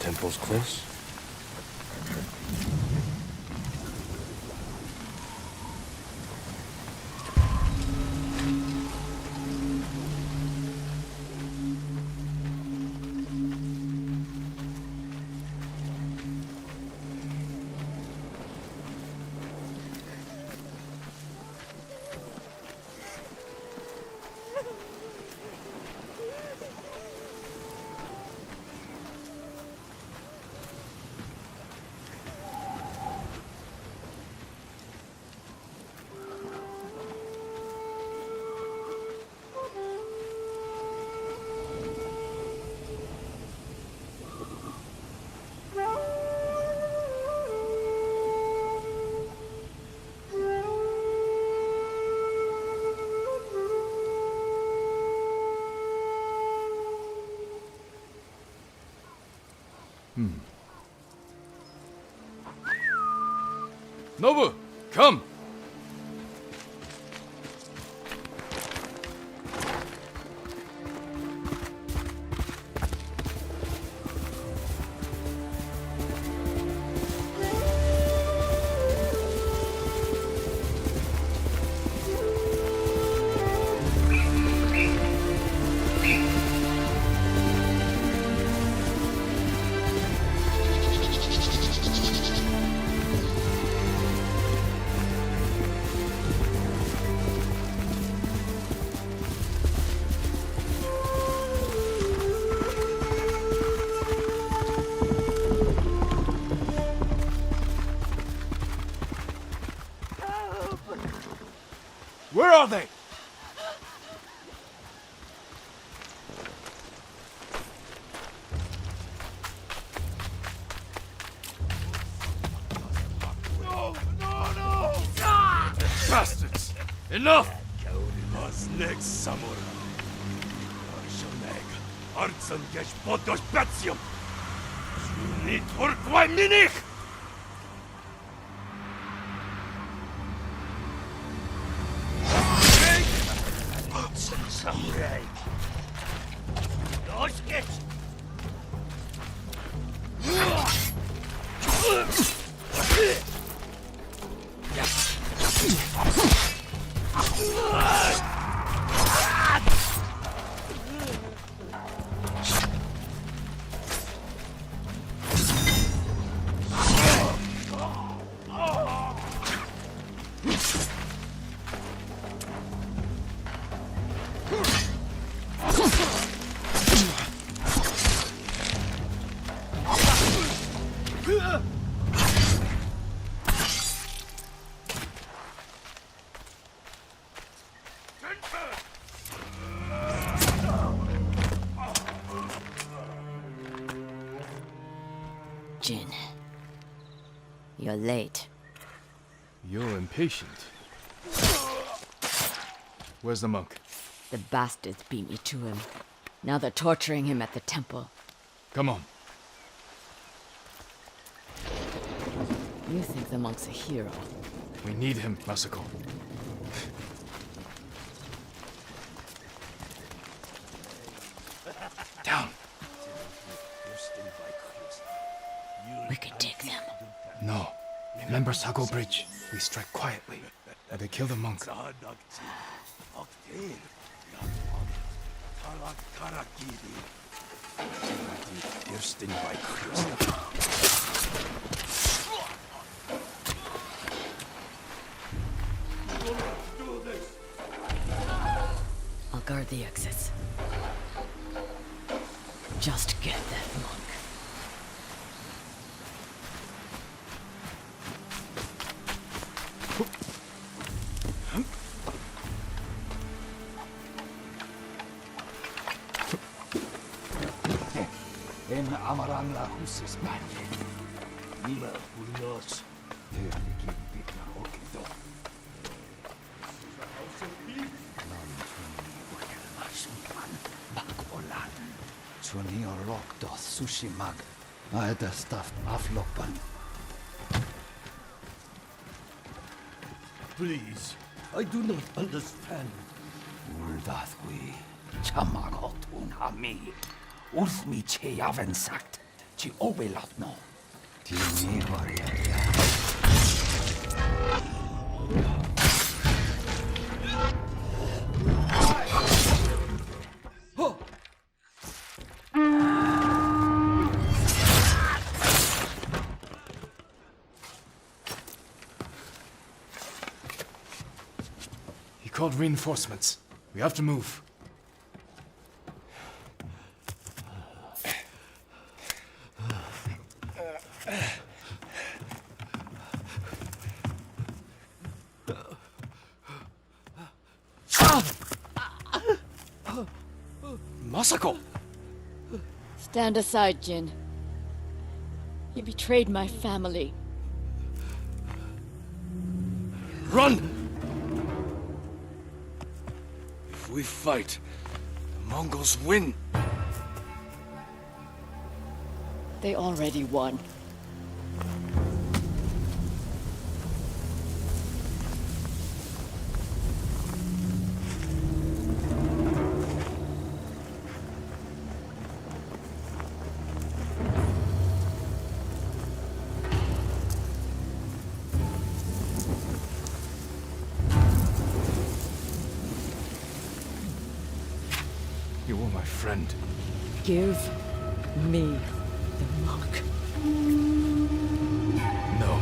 temple's close. Nobu, come! Where are they? No! Bastards! Enough! Was next samurai? Arshoneg, Artsan gesh podos batium! Suni turkwai minich! Samurai! Los geht's! Jin, you're late. You're impatient. Where's the monk? The bastards beat me to him. Now they're torturing him at the temple. Come on. You think the monk's a hero? We need him, Masako. Down. We could take them. No. Remember Sago Bridge? We strike quietly. Or they kill the monk. I'll guard the exits. Just get that monk. En amaran la husis manje. Nima unos. Teani kimpikna okido. Nam tuni ukelma sumpan bakolan. Tuni orokdo sushi mag. Aeda staft aflopan. Please, I do not understand. Uldathwi. Chamagotun hami. Ulthmi che yaven sagt. Ci ovelatno. Tini oriaria. He called reinforcements. We have to move. Masako! Stand aside, Jin. You betrayed my family. Run! If we fight, the Mongols win. They already won. You were my friend. Give me the mark. No.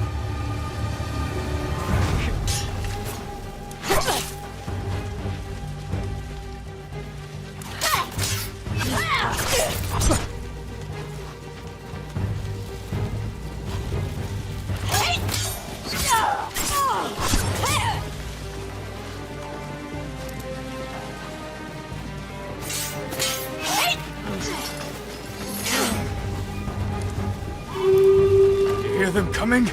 You hear them coming?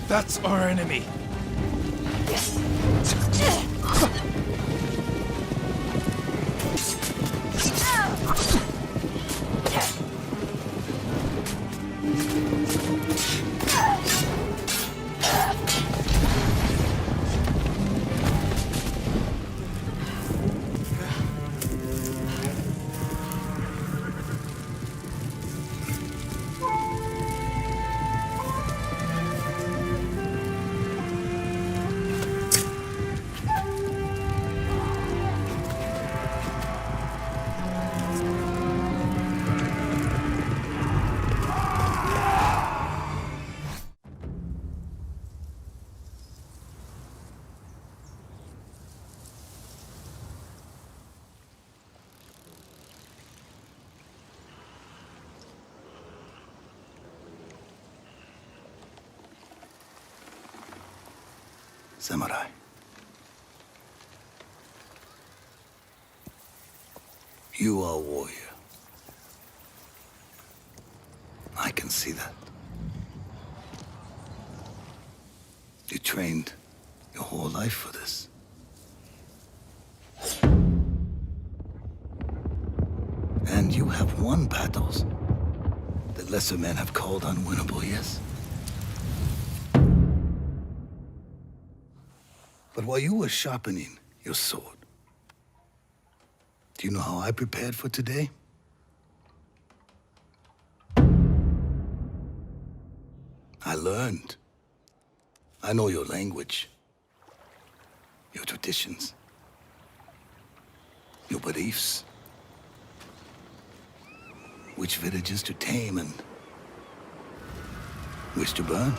That's our enemy. Samurai. You are a warrior. I can see that. You trained your whole life for this. And you have won battles that lesser men have called unwinnable, yes? But while you were sharpening your sword, do you know how I prepared for today? I learned. I know your language, your traditions, your beliefs, which villages to tame and which to burn.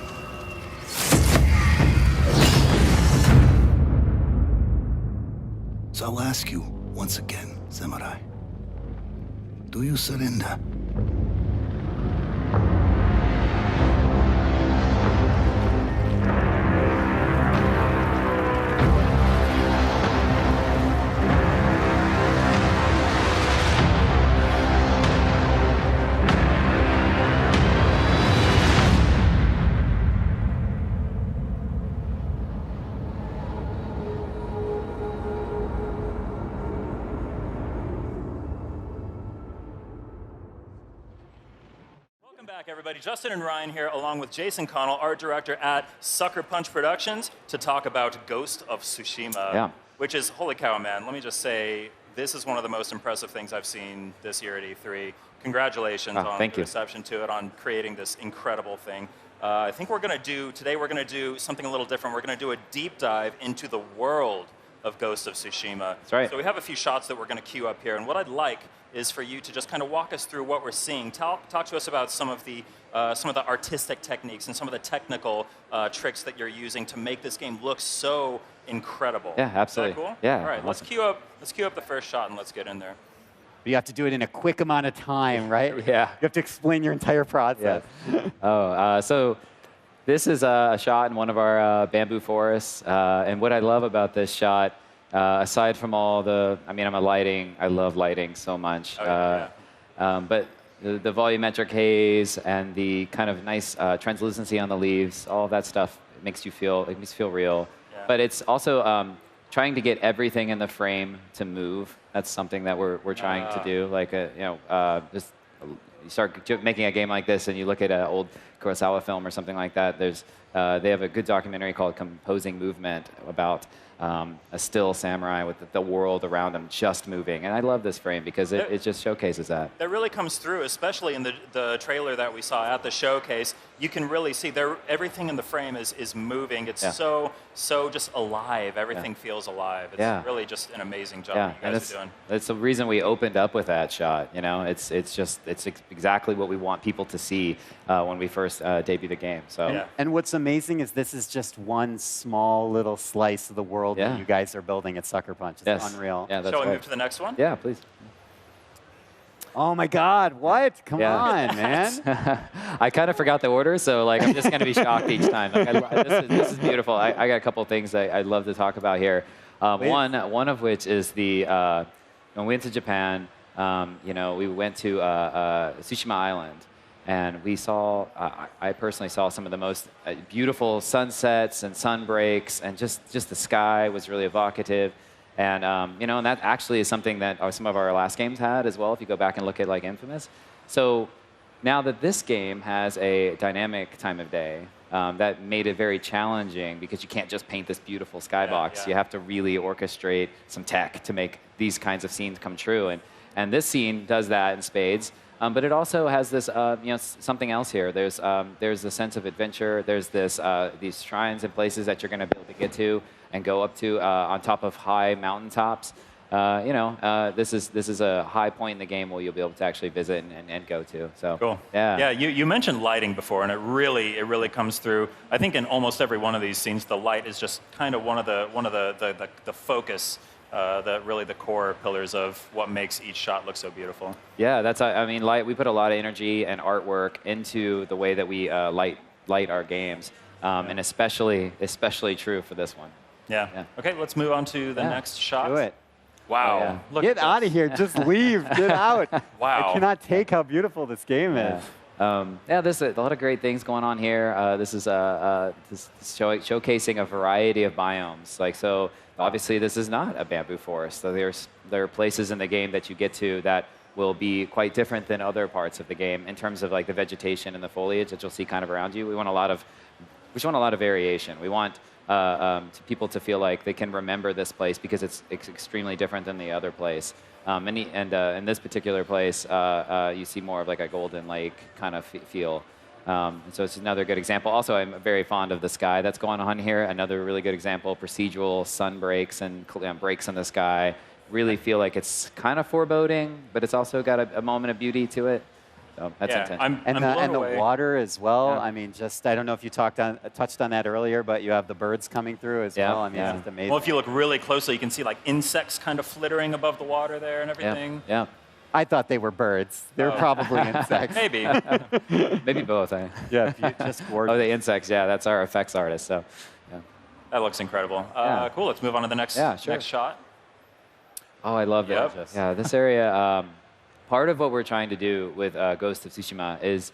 So I'll ask you once again, Samurai. Do you surrender? Welcome back, everybody. Justin and Ryan here, along with Jason Connell, art director at Sucker Punch Productions, to talk about Ghost of Tsushima. Yeah. Which is, holy cow, man, let me just say, this is one of the most impressive things I've seen this year at E3. Congratulations on thank the you. reception to it, on creating this incredible thing. I think today we're going to do something a little different. We're going to do a deep dive into the world of Ghost of Tsushima. That's right. So we have a few shots that we're going to queue up here, and what I'd like is for you to just kind of walk us through what we're seeing. Talk to us about some of the artistic techniques and some of the technical tricks that you're using to make this game look so incredible. Yeah, absolutely. Is that cool? Yeah, All right, awesome. let's queue up the first shot and let's get in there. You have to do it in a quick amount of time, right? Yeah. You have to explain your entire process. So this is a shot in one of our bamboo forests. And what I love about this shot, aside from all I love lighting so much. Oh, yeah. But the volumetric haze and the kind of nice translucency on the leaves, all of that stuff makes me feel real. Yeah. But it's also trying to get everything in the frame to move. That's something that we're trying to do. Like just you start making a game like this, and you look at an old Kurosawa film or something like that. They have a good documentary called Composing Movement about a still samurai with the world around him just moving. And I love this frame because it just showcases that. That really comes through, especially in the trailer that we saw at the showcase. You can really see everything in the frame is moving. It's so just alive. Everything feels alive. It's really just an amazing job that you guys are doing. That's the reason we opened up with that shot. You know, it's exactly what we want people to see when we first debut the game. So And what's amazing is this is just one small little slice of the world that you guys are building at Sucker Punch. It's unreal. Yeah, that's Shall we right. move to the next one? Yeah, please. Oh my God! What? Come on, man! I kind of forgot the order, so like I'm just going to be shocked each time. Like, this is beautiful. I got a couple things I'd love to talk about here. One of which is when we went to Japan. We went to Tsushima Island, and we saw. I personally saw some of the most beautiful sunsets and sun breaks, and just the sky was really evocative. And and that actually is something that some of our last games had as well. If you go back and look at like Infamous, so now that this game has a dynamic time of day, that made it very challenging because you can't just paint this beautiful skybox. Yeah. You have to really orchestrate some tech to make these kinds of scenes come true. And this scene does that in spades. But it also has this, something else here. There's a sense of adventure. There's these shrines and places that you're going to be able to get to and go up to on top of high mountaintops. This is a high point in the game where you'll be able to actually visit and go to. So cool. Yeah. Yeah. You mentioned lighting before, and it really comes through. I think in almost every one of these scenes, the light is just kind of one of the focus. The core pillars of what makes each shot look so beautiful. Yeah, light. We put a lot of energy and artwork into the way that we light our games, and especially true for this one. Yeah. Okay, let's move on to the next shot. Do it. Wow. Oh, yeah. Look Get at out this. of here! Just leave. Get out. Wow. I cannot take how beautiful this game is. There's a lot of great things going on here. This is showcasing a variety of biomes. Obviously, this is not a bamboo forest. So there are places in the game that you get to that will be quite different than other parts of the game in terms of like the vegetation and the foliage that you'll see kind of around you. We want a lot of variation. We want people to feel like they can remember this place because it's extremely different than the other place. In this particular place, you see more of like a Golden Lake kind of feel. So it's another good example. Also, I'm very fond of the sky that's going on here. Another really good example, procedural sun breaks and breaks in the sky. Really feel like it's kind of foreboding, but it's also got a moment of beauty to it. So that's intentional. And the water as well. Yeah. I mean, I don't know if you touched on that earlier, but you have the birds coming through as well. I mean, it's just amazing. Well, if you look really closely, you can see like insects kind of flittering above the water there and everything. Yeah. I thought they were birds. They're probably insects. Maybe. Maybe both. Yeah, just gorgeous. Oh, the insects. Yeah, that's our effects artist. So, yeah. That looks incredible. Yeah. Cool. Let's move on to the next shot. Oh, I love that. Yep. Yeah, this area. Part of what we're trying to do with Ghost of Tsushima is,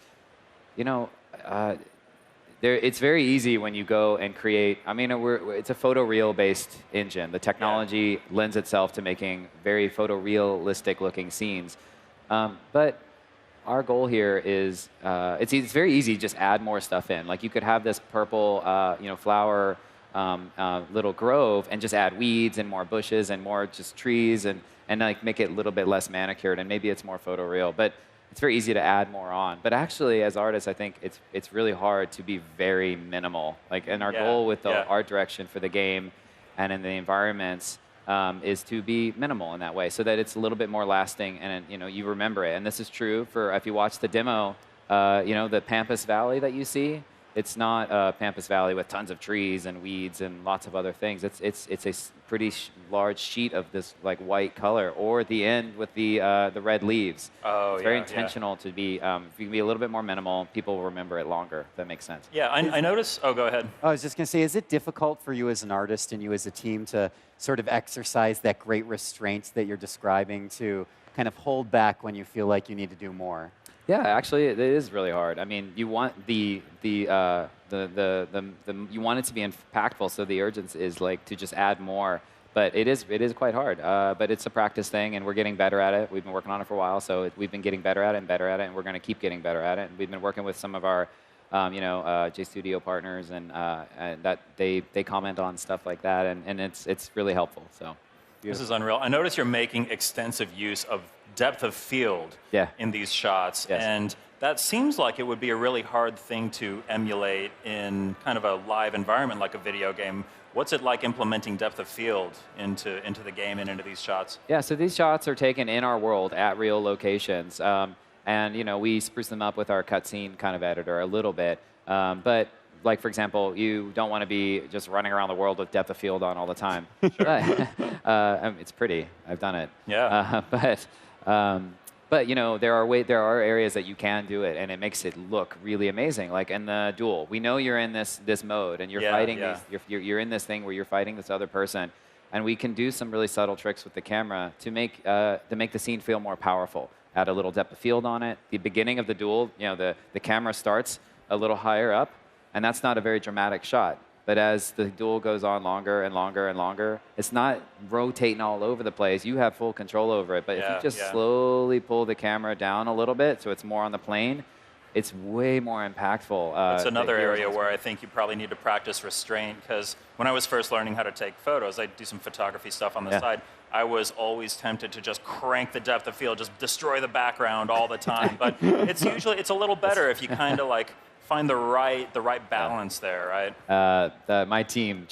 it's very easy when you go and create. I mean, it's a photoreal-based engine. The technology lends itself to making very photorealistic-looking scenes. But our goal here is it's very easy to just add more stuff in. Like you could have this purple, flower little grove and just add weeds and more bushes and more just trees and and like make it a little bit less manicured, and maybe it's more photoreal. But it's very easy to add more on. But actually, as artists, I think it's really hard to be very minimal. Like, and our goal with the art direction for the game and in the environments is to be minimal in that way, so that it's a little bit more lasting, and you remember it. And this is true for if you watch the demo, the Pampas Valley that you see. It's not Pampas Valley with tons of trees and weeds and lots of other things. It's a pretty large sheet of this like white color, or at the end with the red leaves. Oh, it's very intentional to be. If you can be a little bit more minimal, people will remember it longer. If that makes sense. Yeah, I notice. Oh, go ahead. I was just going to say, is it difficult for you as an artist and you as a team to sort of exercise that great restraint that you're describing, to kind of hold back when you feel like you need to do more? Yeah, actually, it is really hard. I mean, you want you want it to be impactful, so the urgency is like to just add more. But it is quite hard. But it's a practice thing, and we're getting better at it. We've been working on it for a while, so we've been getting better at it, and we're going to keep getting better at it. And we've been working with some of our, JStudio partners, and that they comment on stuff like that, and it's really helpful. So. This is unreal. I notice you're making extensive use of depth of field in these shots, and that seems like it would be a really hard thing to emulate in kind of a live environment like a video game. What's it like implementing depth of field into the game and into these shots? Yeah, so these shots are taken in our world at real locations, and we spruce them up with our cutscene kind of editor a little bit, but. Like, for example, you don't want to be just running around the world with depth of field on all the time. It's pretty. I've done it. Yeah. But there are areas that you can do it, and it makes it look really amazing. Like in the duel, we know you're in this mode, and you're fighting. You're in this thing where you're fighting this other person, and we can do some really subtle tricks with the camera to make the scene feel more powerful. Add a little depth of field on it. The beginning of the duel, the camera starts a little higher up. And that's not a very dramatic shot. But as the duel goes on longer and longer and longer, it's not rotating all over the place. You have full control over it. But if you just slowly pull the camera down a little bit so it's more on the plane, it's way more impactful. It's another area where I think you probably need to practice restraint, because when I was first learning how to take photos, I do some photography stuff on the side. I was always tempted to just crank the depth of field, just destroy the background all the time. But it's a little better if you kind of like find the right balance there, right? My team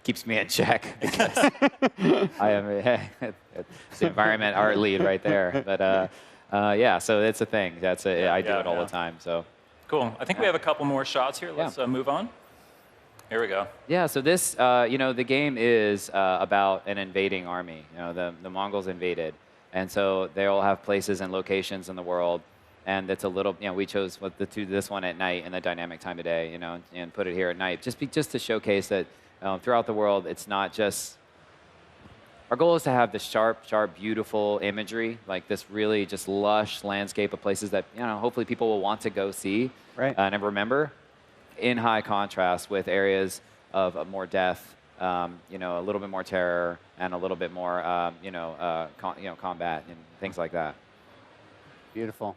keeps me in check because I am the environment art lead right there. But so it's a thing. I do it all the time. So cool. I think we have a couple more shots here. Let's move on. Here we go. Yeah. So this, the game is about an invading army. The Mongols invaded, and so they all have places and locations in the world. And it's a little, we chose this one at night in the dynamic time of day, and put it here at night, just to showcase that throughout the world, it's not just. Our goal is to have the sharp, beautiful imagery, like this really just lush landscape of places that hopefully people will want to go see, and remember, in high contrast with areas of more death, a little bit more terror, and a little bit more, combat and things like that. Beautiful.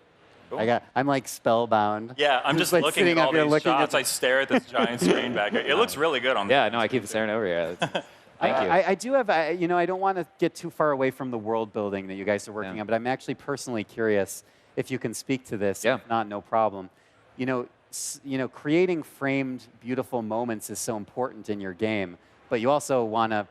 Cool. I'm like spellbound. Yeah, I'm just like looking at all these shots. I stare at this giant screen back here. It looks really good on this. Yeah, no, I keep staring over here. Thank you. I do have, I don't want to get too far away from the world building that you guys are working on, but I'm actually personally curious if you can speak to this. Yeah. If not, no problem. Creating framed, beautiful moments is so important in your game, but you also want to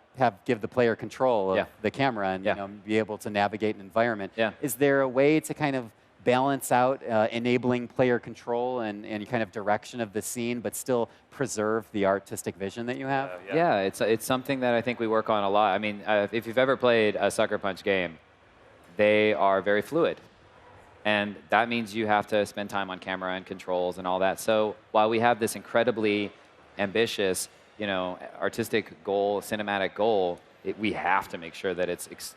give the player control of the camera and be able to navigate an environment. Yeah. Is there a way to kind of balance out enabling player control and kind of direction of the scene, but still preserve the artistic vision that you have? Yeah, it's something that I think we work on a lot. I mean, if you've ever played a Sucker Punch game, they are very fluid. And that means you have to spend time on camera and controls and all that. So while we have this incredibly ambitious, artistic goal, cinematic goal, we have to make sure that it's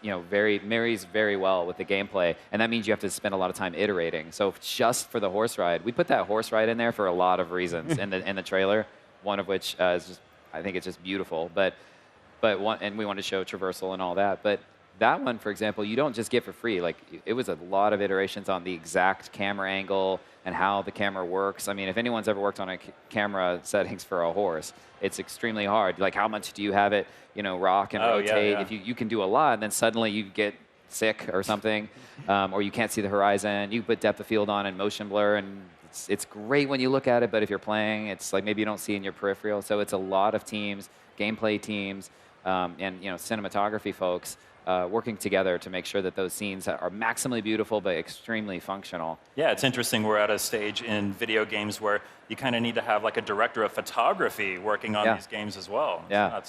marries very well with the gameplay, and that means you have to spend a lot of time iterating. So just for the horse ride, we put that horse ride in there for a lot of reasons in the trailer. One of which is just, I think it's just beautiful. But and we want to show traversal and all that. But that one, for example, you don't just get for free. Like, it was a lot of iterations on the exact camera angle and how the camera works. I mean, if anyone's ever worked on a camera settings for a horse, it's extremely hard. Like, how much do you have it, rock and rotate? If you can do a lot, and then suddenly you get sick or something, or you can't see the horizon. You put depth of field on and motion blur, and it's great when you look at it, but if you're playing, it's like maybe you don't see in your peripheral. So it's a lot of teams, gameplay teams, and cinematography folks working together to make sure that those scenes are maximally beautiful but extremely functional. Yeah, it's interesting. We're at a stage in video games where you kind of need to have like a director of photography working on these games as well. Yeah.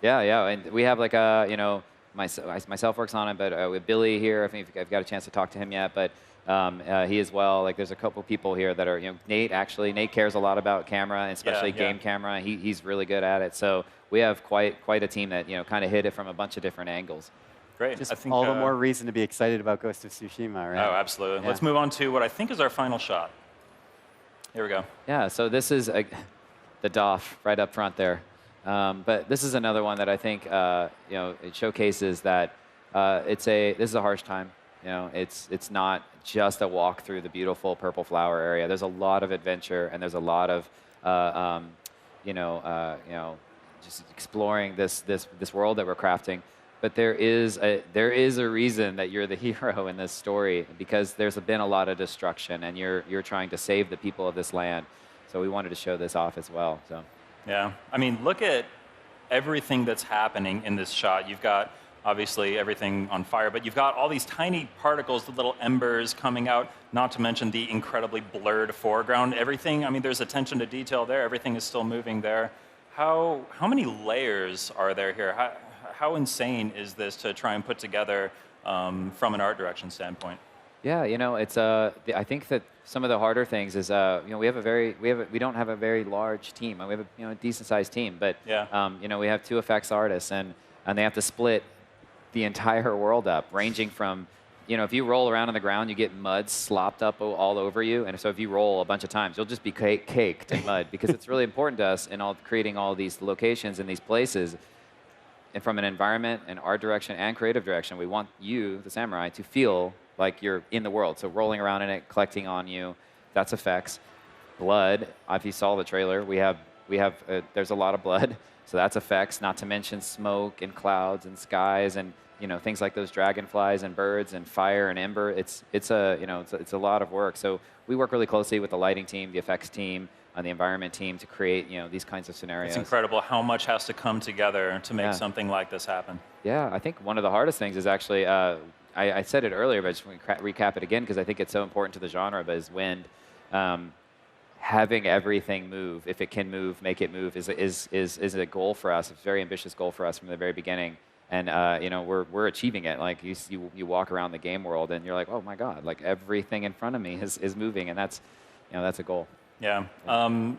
Yeah, and we have like myself works on it, but with Billy here, I think I've got a chance to talk to him yet, but he as well. Like there's a couple people here that are, Nate cares a lot about camera, and especially game camera. He's really good at it. So we have quite a team that kind of hit it from a bunch of different angles. Great. Just I think, all the more reason to be excited about Ghost of Tsushima, right? Oh, absolutely. Yeah. Let's move on to what I think is our final shot. Here we go. Yeah, so this is the DOF right up front there. But this is another one that I think it showcases that this is a harsh time. It's not just a walk through the beautiful purple flower area. There's a lot of adventure, and there's a lot of just exploring this world that we're crafting. But there is a reason that you're the hero in this story, because there's been a lot of destruction, and you're trying to save the people of this land. So we wanted to show this off as well. So. Yeah, I mean, look at everything that's happening in this shot. You've got obviously everything on fire, but you've got all these tiny particles, the little embers coming out, not to mention the incredibly blurred foreground. Everything, I mean, there's attention to detail there. Everything is still moving there. How many layers are there here? How insane is this to try and put together from an art direction standpoint? Yeah, it's I think that some of the harder things is we don't have a very large team. We have a decent sized team, but we have 2 effects artists, and they have to split the entire world up, ranging from if you roll around on the ground, you get mud slopped up all over you, and so if you roll a bunch of times, you'll just be caked in mud, because it's really important to us in creating all these locations and these places. And from an environment and art direction and creative direction, we want you, the samurai, to feel like you're in the world. So rolling around in it, collecting on you, that's effects. Blood, if you saw the trailer, there's a lot of blood, so that's effects. Not to mention smoke and clouds and skies and things like those dragonflies and birds and fire and ember. It's a lot of work. So we work really closely with the lighting team, the effects team, on the environment team to create these kinds of scenarios. It's incredible how much has to come together to make something like this happen. Yeah, I think one of the hardest things is actually, I said it earlier, but I just want to recap it again because I think it's so important to the genre, but is wind. Having everything move, if it can move, make it move, is a goal for us. It's a very ambitious goal for us from the very beginning. And we're achieving it. Like you walk around the game world and you're like, oh my God, like everything in front of me is moving, and that's a goal. Yeah.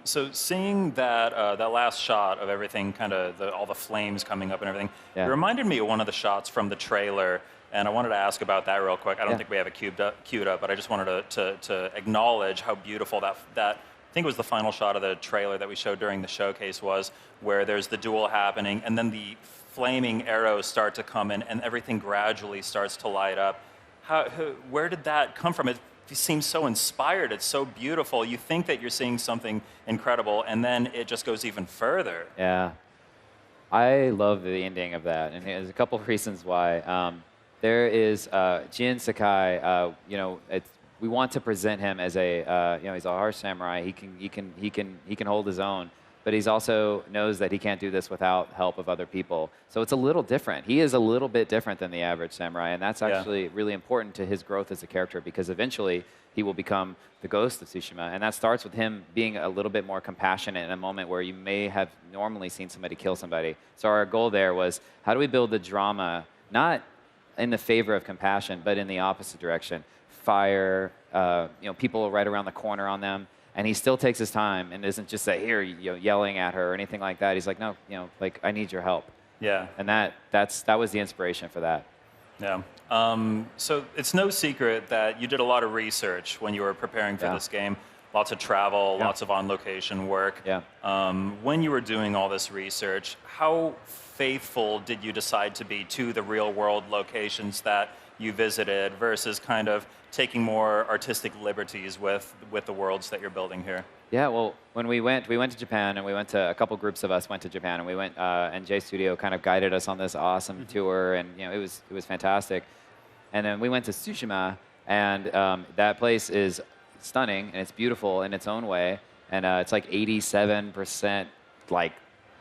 So seeing that that last shot of everything, kind of all the flames coming up and everything, it reminded me of one of the shots from the trailer, and I wanted to ask about that real quick. I don't think we have it queued up, but I just wanted to acknowledge how beautiful that I think it was the final shot of the trailer that we showed during the showcase was, where there's the duel happening, and then the flaming arrows start to come in, and everything gradually starts to light up. Where did that come from? It seems so inspired. It's so beautiful. You think that you're seeing something incredible, and then it just goes even further. Yeah. I love the ending of that, and there's a couple of reasons why. There is Jin Sakai. We want to present him as he's a harsh samurai. He can hold his own, but he's also knows that he can't do this without help of other people. So it's a little different. He is a little bit different than the average samurai, and that's actually really important to his growth as a character, because eventually he will become the Ghost of Tsushima, and that starts with him being a little bit more compassionate in a moment where you may have normally seen somebody kill somebody. So our goal there was, how do we build the drama, not in the favor of compassion, but in the opposite direction? Fire, people right around the corner on them. And he still takes his time and isn't just yelling at her or anything like that. He's like, no, I need your help. Yeah. And that was the inspiration for that. Yeah. So it's no secret that you did a lot of research when you were preparing for this game. Lots of travel, lots of on-location work. Yeah. When you were doing all this research, how faithful did you decide to be to the real-world locations that you visited versus kind of taking more artistic liberties with the worlds that you're building here? Yeah, well, when we went to Japan, and a couple groups of us went to Japan, and we went, and J Studio kind of guided us on this awesome tour, and it was fantastic. And then we went to Tsushima, and that place is stunning and it's beautiful in its own way. And it's like 87% like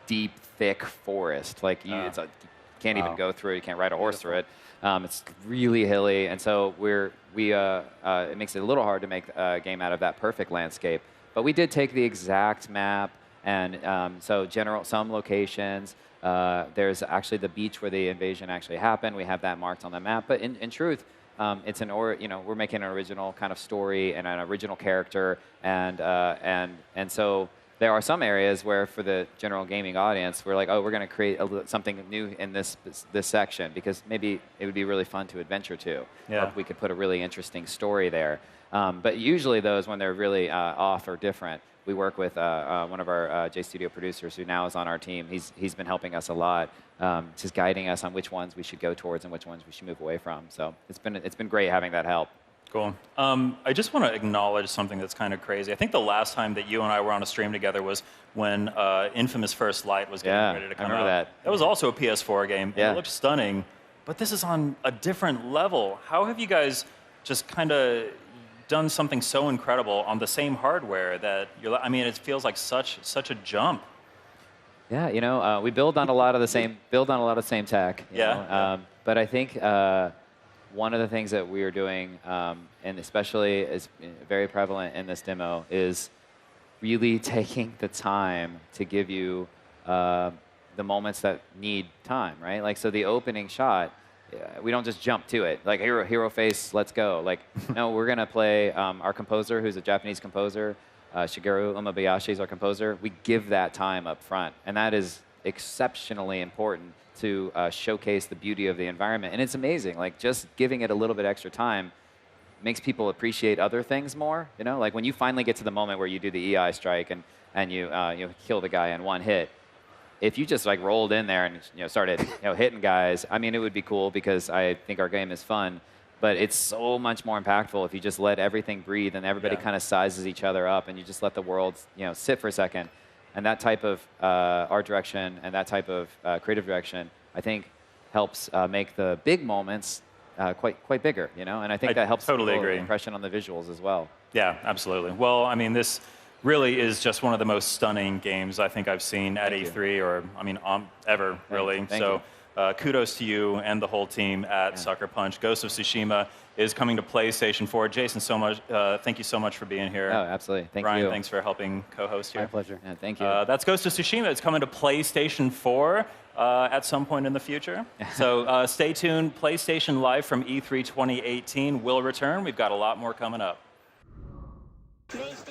deep, thick forest. Like it's like, you can't even go through it. You can't ride a horse through it. It's really hilly, and so it makes it a little hard to make a game out of that perfect landscape. But we did take the exact map, and so some locations. There's actually the beach where the invasion actually happened. We have that marked on the map. But in truth, it's we're making an original kind of story and an original character, and so there are some areas where, for the general gaming audience, we're like, oh, we're going to create something new in this section because maybe it would be really fun to adventure to. Yeah. Or we could put a really interesting story there. But usually those, when they're really off or different, we work with one of our JStudio producers who now is on our team. He's been helping us a lot, just guiding us on which ones we should go towards and which ones we should move away from. So it's been great having that help. Cool. I just want to acknowledge something that's kind of crazy. I think the last time that you and I were on a stream together was when Infamous First Light was getting ready to come out. I remember that. That was also a PS4 game. Yeah. It looked stunning, but this is on a different level. How have you guys just kind of done something so incredible on the same hardware that I mean, it feels like such a jump. Yeah, we build on a lot of the same tech. you know. But I think one of the things that we are doing, and especially is very prevalent in this demo, is really taking the time to give you the moments that need time, right? Like, so the opening shot, we don't just jump to it. Like, hero face, let's go. Like, no, we're going to play our composer, who's a Japanese composer, Shigeru Umebayashi is our composer. We give that time up front, and that is exceptionally important to showcase the beauty of the environment. And it's amazing. Like, just giving it a little bit extra time makes people appreciate other things more. Like when you finally get to the moment where you do the EI strike and you kill the guy in one hit. If you just like rolled in there and started hitting guys, I mean, it would be cool because I think our game is fun. But it's so much more impactful if you just let everything breathe and everybody kind of sizes each other up and you just let the world sit for a second. And that type of art direction and that type of creative direction, I think, helps make the big moments quite bigger. And I think that helps totally agree. The impression on the visuals as well. Yeah, absolutely. Well, I mean, this really is just one of the most stunning games I think I've seen at E3 or, I mean, ever, really. Thank so kudos to you and the whole team at Sucker Punch. Ghost of Tsushima is coming to PlayStation 4. Jason, thank you so much for being here. Oh, absolutely. Thank you. Ryan, thanks for helping co-host here. My pleasure. Yeah, thank you. That's Ghost of Tsushima. It's coming to PlayStation 4 at some point in the future. So stay tuned. PlayStation Live from E3 2018 will return. We've got a lot more coming up. PlayStation